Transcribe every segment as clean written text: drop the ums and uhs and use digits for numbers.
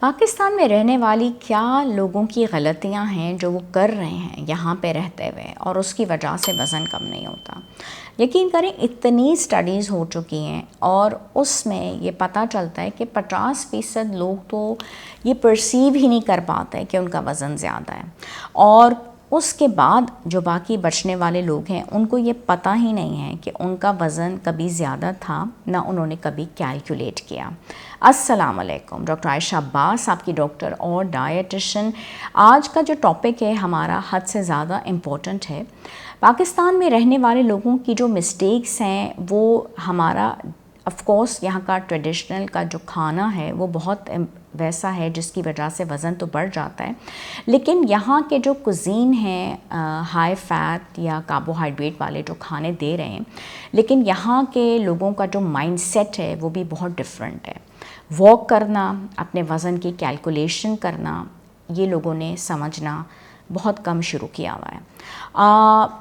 पाकिस्तान में रहने वाली क्या लोगों की गलतियां हैं जो वो कर रहे हैं यहाँ पे रहते हुए और उसकी वजह से वज़न कम नहीं होता। यकीन करें इतनी स्टडीज़ हो चुकी हैं और उसमें ये पता चलता है कि 50% लोग तो ये परसीव ही नहीं कर पाते कि उनका वज़न ज़्यादा है, और उसके बाद जो बाकी बचने वाले लोग हैं उनको ये पता ही नहीं है कि उनका वज़न कभी ज़्यादा था, ना उन्होंने कभी कैलकुलेट किया। अस्सलाम वालेकुम, डॉक्टर आयशा अब्बास आपकी डॉक्टर और डाइटिशियन। आज का जो टॉपिक है हमारा हद से ज़्यादा इम्पोर्टेंट है। पाकिस्तान में रहने वाले लोगों की जो मिस्टेक्स हैं वो हमारा ऑफकोर्स यहाँ का ट्रेडिशनल का जो खाना है वो बहुत वैसा है जिसकी वजह से वज़न तो बढ़ जाता है, लेकिन यहाँ के जो कुज़ीन हैं हाई फैट या कार्बोहाइड्रेट वाले जो खाने दे रहे हैं, लेकिन यहाँ के लोगों का जो माइंडसेट है वो भी बहुत डिफरेंट है। वॉक करना, अपने वज़न की कैलकुलेशन करना, ये लोगों ने समझना बहुत कम शुरू किया हुआ है।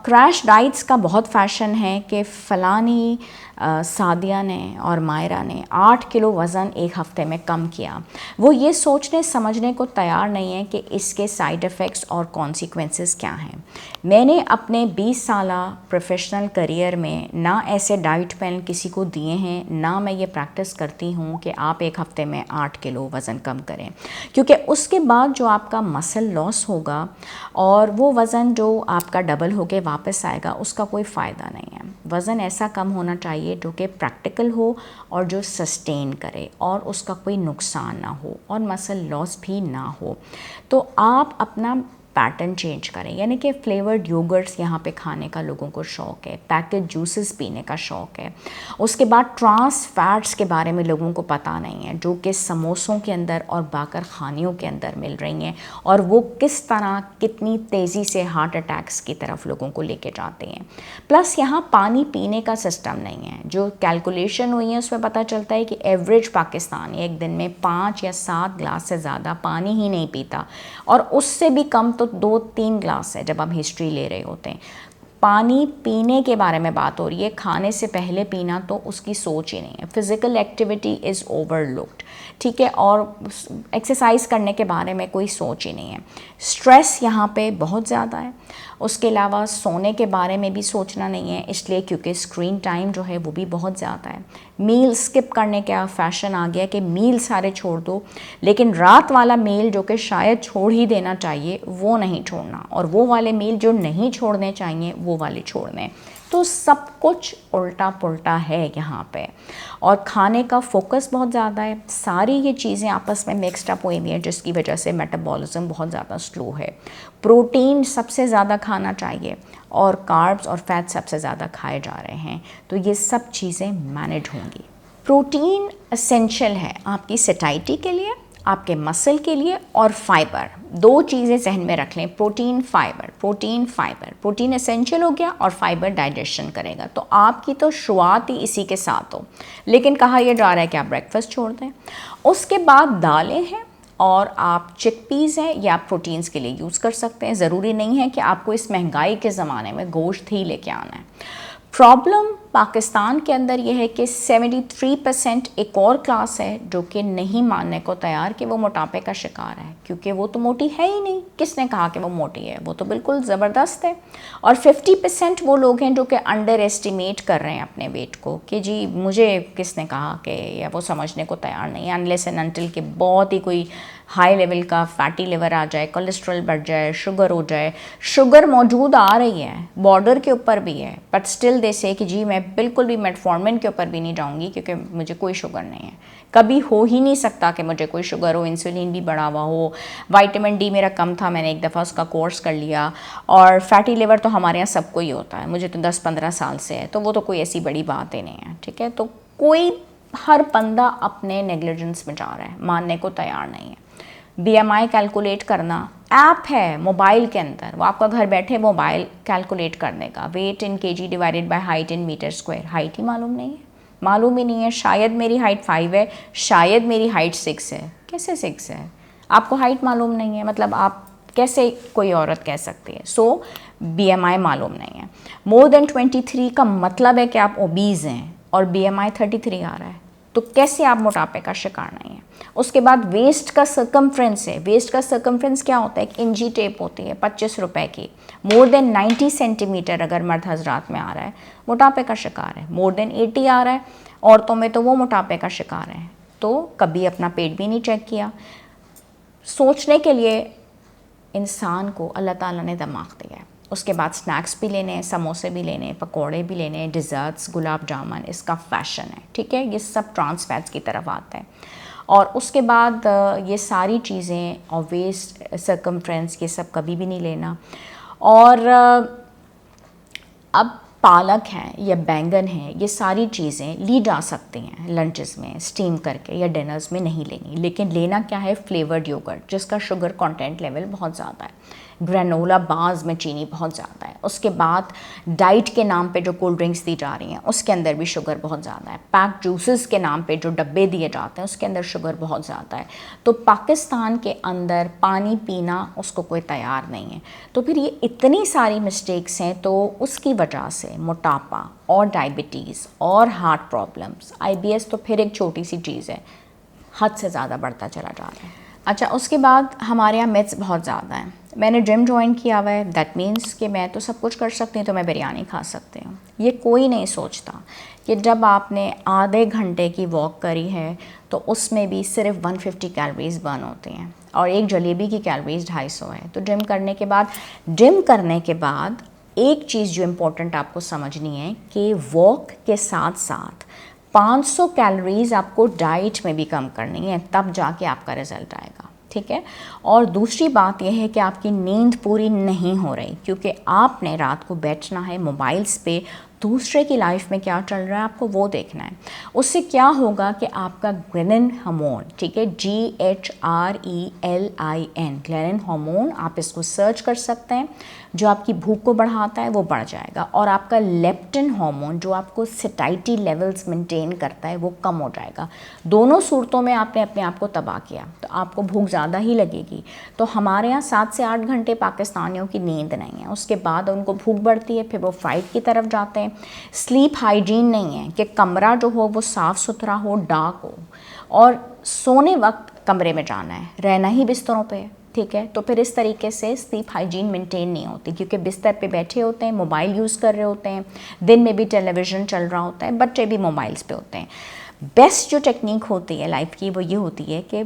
क्रैश डाइट्स का बहुत फ़ैशन है कि फ़लानी सादिया ने और मायरा ने 8 किलो वज़न एक हफ़्ते में कम किया। वो ये सोचने समझने को तैयार नहीं है कि इसके साइड इफ़ेक्ट्स और कॉन्सिक्वेंसेस क्या हैं। मैंने अपने 20 साला प्रोफेशनल करियर में ना ऐसे डाइट प्लान किसी को दिए हैं, ना मैं ये प्रैक्टिस करती हूँ कि आप एक हफ़्ते में 8 किलो वज़न कम करें, क्योंकि उसके बाद जो आपका मसल लॉस होगा और वो वज़न जो आपका डबल होके वापस आएगा उसका कोई फ़ायदा नहीं है। वज़न ऐसा कम होना चाहिए जो कि प्रैक्टिकल हो और जो सस्टेन करे और उसका कोई नुकसान ना हो और मसल लॉस भी ना हो। तो आप अपना पैटर्न चेंज करें, यानी कि फ्लेवर्ड योगर्ट्स यहाँ पे खाने का लोगों को शौक़ है, पैकेज जूसेस पीने का शौक़ है। उसके बाद ट्रांस फैट्स के बारे में लोगों को पता नहीं है, जो कि समोसों के अंदर और बाकर खानियों के अंदर मिल रही हैं, और वो किस तरह कितनी तेज़ी से हार्ट अटैक्स की तरफ लोगों को लेके जाते हैं। प्लस यहाँ पानी पीने का सिस्टम नहीं है। जो कैलकुलेशन हुई है उसमें पता चलता है कि एवरेज पाकिस्तानी एक दिन में 5 या 7 ग्लास से ज़्यादा पानी ही नहीं पीता, और उससे भी कम तो 2-3 ग्लास है जब हम हिस्ट्री ले रहे होते हैं। पानी पीने के बारे में बात हो रही है, खाने से पहले पीना तो उसकी सोच ही नहीं है। फिज़िकल एक्टिविटी इज़ ओवरलुक्ड, ठीक है, और एक्सरसाइज करने के बारे में कोई सोच ही नहीं है। स्ट्रेस यहाँ पे बहुत ज़्यादा है। उसके अलावा सोने के बारे में भी सोचना नहीं है, इसलिए क्योंकि स्क्रीन टाइम जो है वो भी बहुत ज़्यादा है। मील स्किप करने का फैशन आ गया कि मील सारे छोड़ दो, लेकिन रात वाला मील जो कि शायद छोड़ ही देना चाहिए वो नहीं छोड़ना, और वो वाले मील जो नहीं छोड़ने चाहिए वो वाले छोड़ने। तो सब कुछ उल्टा पुल्टा है यहाँ पे, और खाने का फोकस बहुत ज़्यादा है। सारी ये चीज़ें आपस में मिक्सड अप हुई हुई हैं, जिसकी वजह से मेटाबॉलिज्म बहुत ज़्यादा स्लो है। प्रोटीन सबसे ज़्यादा खाना चाहिए और कार्ब्स और फैट सबसे ज़्यादा खाए जा रहे हैं, तो ये सब चीज़ें मैनेज होंगी। प्रोटीन एसेंशियल है आपकी सैटिस्फैक्शन के लिए, आपके मसल के लिए, और फाइबर। 2 चीज़ें जहन में रख लें, protein fibre, protein fibre. Protein essential हो गया और फाइबर डाइजेशन करेगा, तो आपकी तो शुरुआत ही इसी के साथ हो। लेकिन कहा यह जा रहा है कि आप ब्रेकफास्ट छोड़ दें। उसके बाद दालें हैं और आप चिकपीस हैं या आप प्रोटीन्स के लिए यूज़ कर सकते हैं। ज़रूरी नहीं है कि आपको इस महंगाई के ज़माने में गोश्त ही लेके आना है। प्रॉब्लम पाकिस्तान के अंदर यह है कि 73% एक और क्लास है जो कि नहीं मानने को तैयार कि वो मोटापे का शिकार है, क्योंकि वो तो मोटी है ही नहीं। किसने कहा कि वो मोटी है? वो तो बिल्कुल ज़बरदस्त है। और 50% वो लोग हैं जो कि अंडर एस्टिमेट कर रहे हैं अपने वेट को, कि जी मुझे किसने कहा कि, या वो समझने को तैयार नहीं है अनलेस एंड अनटिल के बहुत ही कोई हाई लेवल का फैटी लिवर आ जाए, कोलेस्ट्रॉल बढ़ जाए, शुगर हो जाए। शुगर मौजूद आ रही है, बॉर्डर के ऊपर भी है, बट स्टिल दे से कि जी मैं बिल्कुल भी मेटफॉर्मिन के ऊपर भी नहीं जाऊंगी क्योंकि मुझे कोई शुगर नहीं है। कभी हो ही नहीं सकता कि मुझे कोई शुगर हो, इंसुलिन भी बढ़ा हुआ हो, विटामिन डी मेरा कम था, मैंने एक दफ़ा उसका कोर्स कर लिया। और फैटी लिवर तो हमारे यहाँ सबको ही होता है, मुझे तो 10-15 साल से है, तो वो तो कोई ऐसी बड़ी बात ही नहीं है, ठीक है। तो कोई, हर बंदा अपने नेग्लिजेंस में जा रहा है, मानने को तैयार नहीं है। BMI कैलकुलेट करना ऐप है मोबाइल के अंदर, वो आपका घर बैठे मोबाइल कैलकुलेट करने का, weight in kg divided by height in metre square. Height ही मालूम नहीं है, मालूम ही नहीं है। शायद मेरी हाइट 5 है, शायद मेरी हाइट 6 है। कैसे 6 है? आपको हाइट मालूम नहीं है, मतलब आप कैसे कोई औरत कह सकती है? सो BMI मालूम नहीं है। मोर देन 23 का मतलब है कि आप ओबीज़ हैं, और BMI 33 आ रहा है। तो कैसे आप मोटापे का शिकार नहीं हैं। उसके बाद वेस्ट का सर्कमफ्रेंस है। वेस्ट का सर्कमफ्रेंस क्या होता है? एक इंची टेप होती है 25 रुपए की, मोर देन 90 सेंटीमीटर अगर मर्द हजरात में आ रहा है मोटापे का शिकार है, मोर देन 80 आ रहा है औरतों में तो वो मोटापे का शिकार है। तो कभी अपना पेट भी नहीं चेक किया। सोचने के लिए इंसान को अल्लाह ताला ने दिमाग दिया है। उसके बाद स्नैक्स भी लेने हैं, समोसे भी लेने हैं, पकोड़े भी लेने हैं, डिज़र्ट्स, गुलाब जामुन, इसका फैशन है, ठीक है। ये सब ट्रांस फैट्स की तरफ आता है। और उसके बाद ये सारी चीज़ें और वेस्ट सर्कमफ्रेंस ये सब कभी भी नहीं लेना। और अब पालक है या बैंगन है, ये सारी चीज़ें ली जा सकती हैं लंचेस में स्टीम करके या डिनर्स में नहीं लेनी। लेकिन लेना क्या है? फ्लेवर्ड योगर्ट जिसका शुगर कंटेंट लेवल बहुत ज़्यादा है, ग्रेनोला बार्स में चीनी बहुत ज़्यादा है। उसके बाद डाइट के नाम पे जो कोल्ड ड्रिंक्स दी जा रही हैं उसके अंदर भी शुगर बहुत ज़्यादा है। पैक जूसेस के नाम पे जो डब्बे दिए जाते हैं उसके अंदर शुगर बहुत ज़्यादा है। तो पाकिस्तान के अंदर पानी पीना उसको कोई तैयार नहीं है। तो फिर ये इतनी सारी मिस्टेक्स हैं, तो उसकी वजह से मोटापा और डायबिटीज़ और हार्ट प्रॉब्लम्स, IBS तो फिर एक छोटी सी चीज़ है, हद से ज़्यादा बढ़ता चला जा रहा है। अच्छा, उसके बाद हमारे यहाँ मिथ्स बहुत ज़्यादा हैं। मैंने जिम ज्वाइन किया हुआ है, दैट मीन्स कि मैं तो सब कुछ कर सकती हूँ, तो मैं बिरयानी खा सकती हूँ। ये कोई नहीं सोचता कि जब आपने आधे घंटे की वॉक करी है तो उसमें भी सिर्फ 150 कैलोरीज बर्न होती हैं और एक जलेबी की कैलोरीज 250 है। तो जिम करने के बाद एक चीज़ जो इम्पोर्टेंट आपको समझनी है कि वॉक के साथ साथ 500 कैलोरीज आपको डाइट में भी कम करनी है, तब जाके आपका रिजल्ट आएगा, ठीक है। और दूसरी बात यह है कि आपकी नींद पूरी नहीं हो रही क्योंकि आपने रात को बैठना है मोबाइल्स पे, दूसरे की लाइफ में क्या चल रहा है आपको वो देखना है। उससे क्या होगा कि आपका ग्रेलिन हार्मोन, ठीक है, GHRELIN, ग्रेलिन हार्मोन, आप इसको सर्च कर सकते हैं, जो आपकी भूख को बढ़ाता है वो बढ़ जाएगा। और आपका लेप्टिन हार्मोन जो आपको सेटाइटी लेवल्स मेंटेन करता है वो कम हो जाएगा। दोनों सूरतों में आपने अपने आप को तबाह किया तो आपको भूख ज़्यादा ही लगेगी। तो हमारे यहाँ 7 से 8 घंटे पाकिस्तानियों की नींद नहीं है, उसके बाद उनको भूख बढ़ती है, फिर वो फाइट की तरफ जाते हैं। स्लीप हाइजीन नहीं है कि कमरा जो हो वो साफ़ सुथरा हो, डार्क हो, और सोने वक्त कमरे में जाना है, रहना ही बिस्तरों पे है, ठीक है। तो फिर इस तरीके से स्लीप हाइजीन मेंटेन नहीं होती क्योंकि बिस्तर पे बैठे होते हैं, मोबाइल यूज़ कर रहे होते हैं, दिन में भी टेलीविज़न चल रहा होता है, बच्चे भी मोबाइल्स पे होते हैं। बेस्ट जो टेक्निक होती है लाइफ की वो ये होती है कि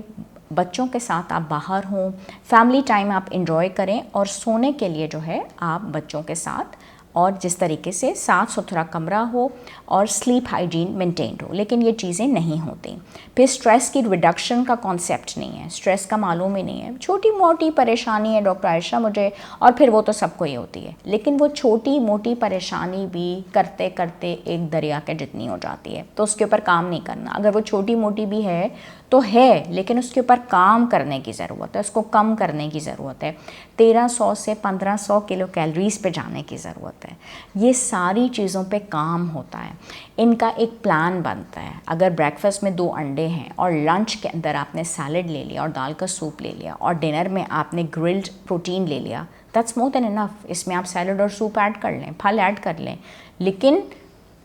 बच्चों के साथ आप बाहर हों, फैमिली टाइम आप इंजॉय करें, और सोने के लिए जो है आप बच्चों के साथ, और जिस तरीके से साफ़ सुथरा कमरा हो और स्लीप हाइजीन मेंटेन्ड हो। लेकिन ये चीज़ें नहीं होती। फिर स्ट्रेस की रिडक्शन का कॉन्सेप्ट नहीं है, स्ट्रेस का मालूम ही नहीं है। छोटी मोटी परेशानी है डॉक्टर आयशा मुझे, और फिर वो तो सबको ही होती है, लेकिन वो छोटी मोटी परेशानी भी करते करते एक दरिया के जितनी हो जाती है। तो उसके ऊपर काम नहीं करना। अगर वो छोटी मोटी भी है तो है, लेकिन उसके ऊपर काम करने की ज़रूरत है, उसको कम करने की ज़रूरत है। 1300 से 1500 किलो कैलोरीज़ पे जाने की ज़रूरत है। ये सारी चीज़ों पे काम होता है, इनका एक प्लान बनता है। अगर ब्रेकफास्ट में 2 अंडे हैं और लंच के अंदर आपने सैलड ले लिया और दाल का सूप ले लिया और डिनर में आपने ग्रिल्ड प्रोटीन ले लिया, दैट्स मोर देन इनफ। इसमें आप सैलड और सूप ऐड कर लें, फल ऐड कर लें। लेकिन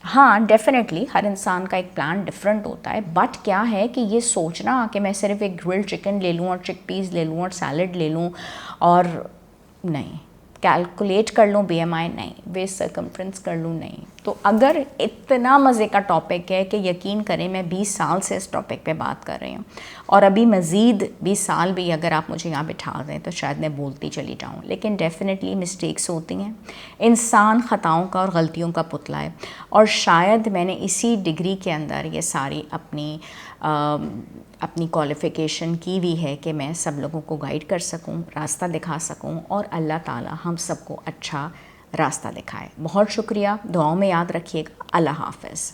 हाँ, डेफिनेटली हर इंसान का एक प्लान डिफरेंट होता है, बट क्या है कि ये सोचना कि मैं सिर्फ एक ग्रिल्ड चिकन ले लूँ और चिकपीस ले लूँ और सैलड ले लूँ और नहीं, कैलकुलेट कर लूँ BMI, नहीं, वेस्ट सर्कमफ्रेंस कर लूँ, नहीं। तो अगर इतना मज़े का टॉपिक है कि यकीन करें मैं 20 साल से इस टॉपिक पे बात कर रही हूँ, और अभी मज़ीद 20 साल भी अगर आप मुझे यहाँ बिठा दें तो शायद मैं बोलती चली जाऊँ। लेकिन डेफिनेटली मिस्टेक्स होती हैं, इंसान ख़ताओं का और गलतियों का पुतला है, और शायद मैंने इसी डिग्री के अंदर ये सारी अपनी क्वालिफ़िकेशन की भी है कि मैं सब लोगों को गाइड कर सकूं, रास्ता दिखा सकूं, और अल्लाह ताला हम सबको अच्छा रास्ता दिखाए। बहुत शुक्रिया, दुआओं में याद रखिएगा। अल्लाह हाफ़िज़।